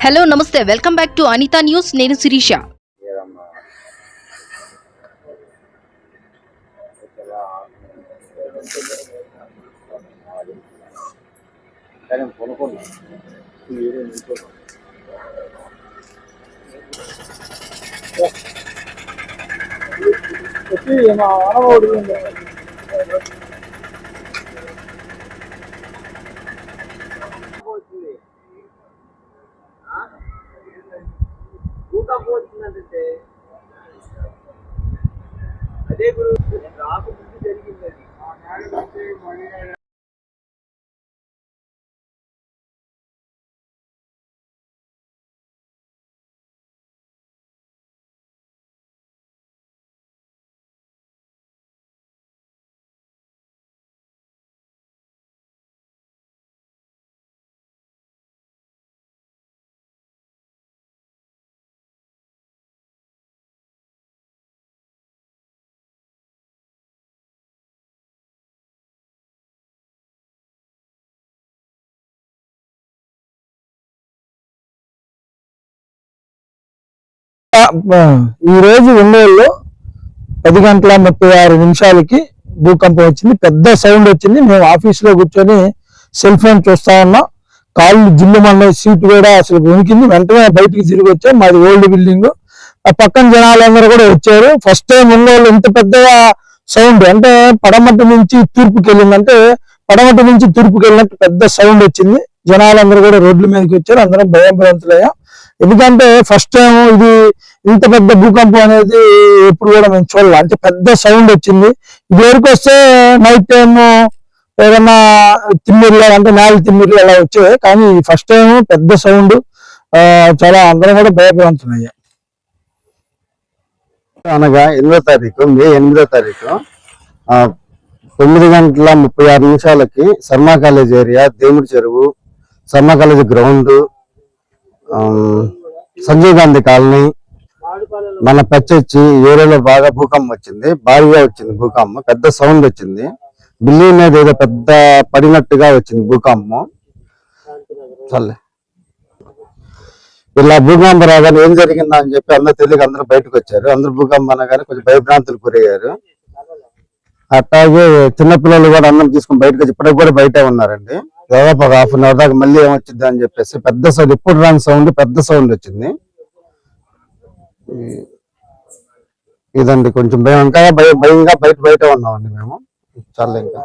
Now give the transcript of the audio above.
Hello నమస్తే welcome back to Anitha News. నేను శిరీష. అదే గురు రాకు ముందు జరిగింది ఈ రోజు ఒంగోలులో 10:36 భూకంపం వచ్చింది. పెద్ద సౌండ్ వచ్చింది. మేము ఆఫీసులో కూర్చొని సెల్ ఫోన్ చూస్తా ఉన్నాం. కాళ్ళు జిల్లుమన్న, సీట్ కూడా అసలు వణికింది. వెంటనే బయటికి తిరిగి వచ్చాం. మాది ఓల్డ్ బిల్డింగ్. ఆ పక్కన జనాలందరూ కూడా వచ్చారు. ఫస్ట్ టైం ఒంగోలు ఇంత పెద్దగా సౌండ్, అంటే పడమటి నుంచి తూర్పుకి వెళ్ళిందంటే పడమటి నుంచి తూర్పుకి వెళ్ళినట్టు పెద్ద సౌండ్ వచ్చింది. జనాలందరూ కూడా రోడ్ల మీదకి వచ్చారు. అందరం భయభ్రాంతులయ్యాం. ఎందుకంటే ఫస్ట్ టైం ఇది ఇంత పెద్ద భూకంపం అనేది ఎప్పుడు కూడా మేము చూడాలి. అంటే పెద్ద సౌండ్ వచ్చింది. ఇది వరకు వస్తే నైట్ టైమ్ ఏదన్నా తిమ్మిర్లు, అంటే నేల తిమ్మిర్లు అలా వచ్చాయి. కానీ ఫస్ట్ టైం పెద్ద సౌండ్. చాలా అందరం కూడా భయభ్రాంతులయ్యాం. అనగా 8వ తారీఖు మే 8వ తారీఖు 9:36 శర్మా కాలేజ్ ఏరియా, దేవుడి చెరువు, Sharma college ground, Sanjay Gandhi colony, మన పచ్చొచ్చి ఏరియాలో బాగా భూకంపం వచ్చింది. భారీగా వచ్చింది భూకంపం. పెద్ద సౌండ్ వచ్చింది. బిల్డింగ్ మీద ఏదో పెద్ద పడినట్టుగా వచ్చింది భూకంపం. చల్లే ఇలా భూకంపం రాగానే ఏం జరిగిందా అని చెప్పి అందరూ తెలియక అందరూ బయటకు వచ్చారు. అందరూ భూకంపం అనగానే కొంచెం భయభ్రాంతులు గురయ్యారు. అట్లాగే చిన్నపిల్లలు కూడా అన్నం తీసుకుని బయటకు వచ్చి ఇప్పటికి కూడా బయటే ఉన్నారండి. దాదాపు ఒక ½ అన్ అవర్ దాకా మళ్ళీ ఏమొచ్చింది అని చెప్పేసి పెద్ద సౌండ్, ఇప్పుడు రాని సౌండ్, పెద్ద సౌండ్ వచ్చింది. ఇదండి కొంచెం భయం, ఇంకా భయంగా బయట ఉన్నామండి మేము. చాలా ఇంకా